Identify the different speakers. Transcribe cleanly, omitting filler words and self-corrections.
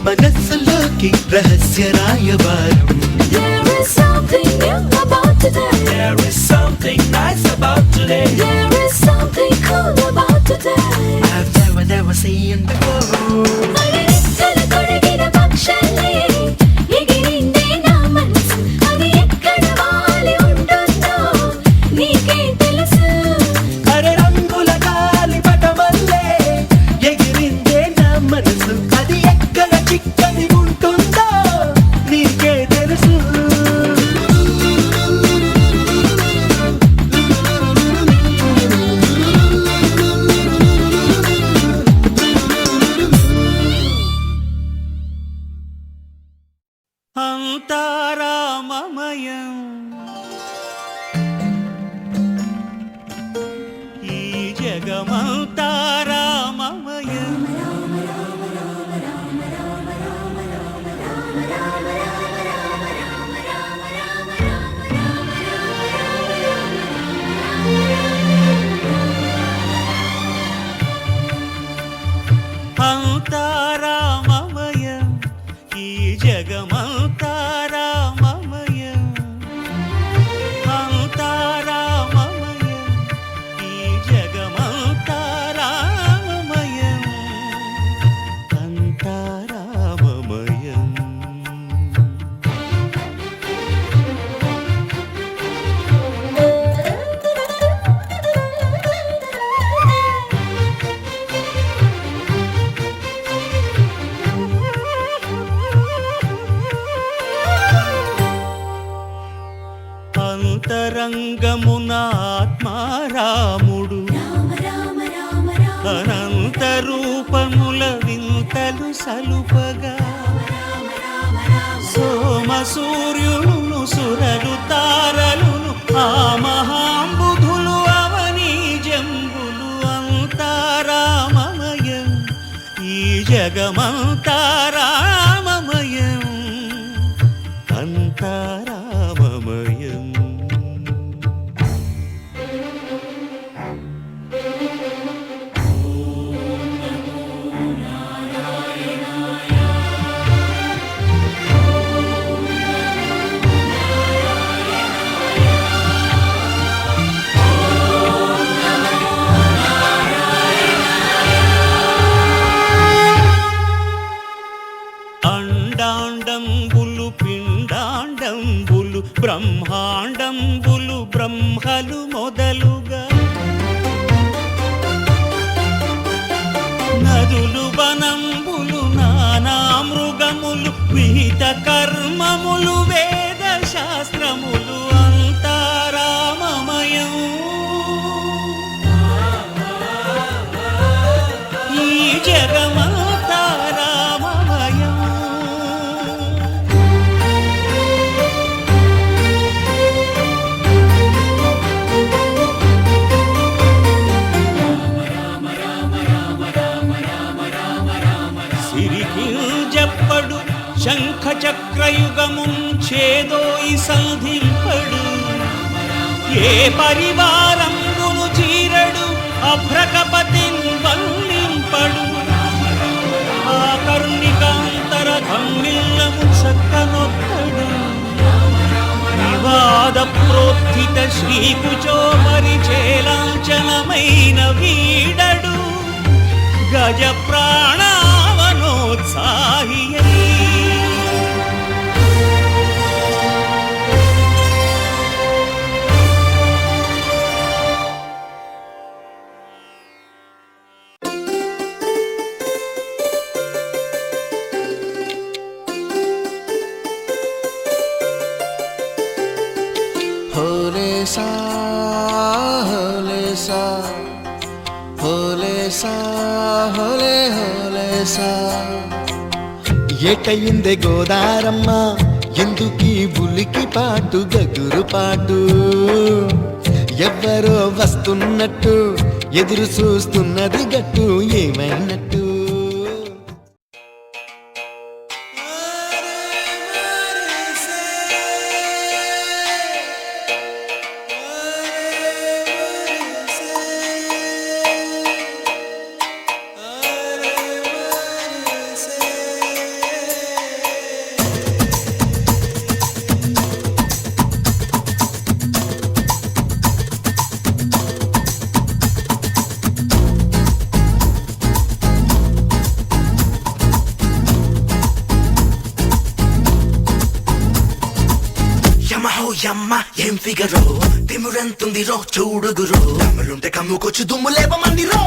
Speaker 1: మనస్సులోకి రహస్య రాయబారం.
Speaker 2: There is something new about today.
Speaker 1: There is something nice about today.
Speaker 2: There is something cool about today.
Speaker 1: I've never seen before.
Speaker 2: అలరెక్కలు తొడిగిన పక్షులే ఎగిరిందే నా మనసు. అది ఎక్కడ వాలి ఉంటుందో నీకే తెలుసు.
Speaker 1: అరే రంగుల గాలి పటమల్లే ఎగిరిందే నా మనసు. అది ఎక్కడ చిక్కని ఉంటుందో నీకే తెలుసు. అంతారామమయం ఈ జగమంతారామమయం. అంతారామమయం ఈ జగమంతారామమయం. అంతారామమయం ఈ జగమంతారామమయం. అంతారామమయం. అంతరంగమున ఆత్మారాముడు అనంత రూపముల వింతలు సలుపగా సోమ సూర్యులను సురలు తారలును ఆ మహాంబుధులు అవనీ జంబులు. అంతారామమయం ఈ జగమంతారామమయం. అంతారామమయం. అండాండంబులు పిండాండంబులు బ్రహ్మాండంబులు బ్రహ్మలు మొదలుగా నదులు వనంబులు నానా మృగములు విహిత కర్మములు వేద శాస్త్రములు. అంతారామమయం ఈ జగమంతారామమయం. సిరికింజప్పడు శంఖ చక్రయుగముంచేదోయి సంధింపడు. ఏ పరివారంబును చీరడు అభ్రకపతిన్ వల్లింపడు. ఆ కర్ణికాంతర ధమ్మిల్లము చక్కనొత్తడు. వివాద ప్రోత్థిత శ్రీకుచో పరిచేలాంఛనమైన వీడడు. గజ ప్రాణావనోత్సాహియై
Speaker 3: హోలే సా హోలే సా హోలే సా హోలే హోలే సా. ఏటయిందే గోదారమ్మ ఎందుకీ ఉలికి పాటు గగురు పాటు. ఎవ్వరో వస్తున్నట్టు ఎదురు చూస్తున్నది గట్టు ఏమైనట్టు.
Speaker 4: యమ్మ ఏం ఫిగరో తిమురెంతుంది రో చూడుగురో కమ్ములుంటే కమ్ముకొచ్చు దుమ్ము లేవమంది రో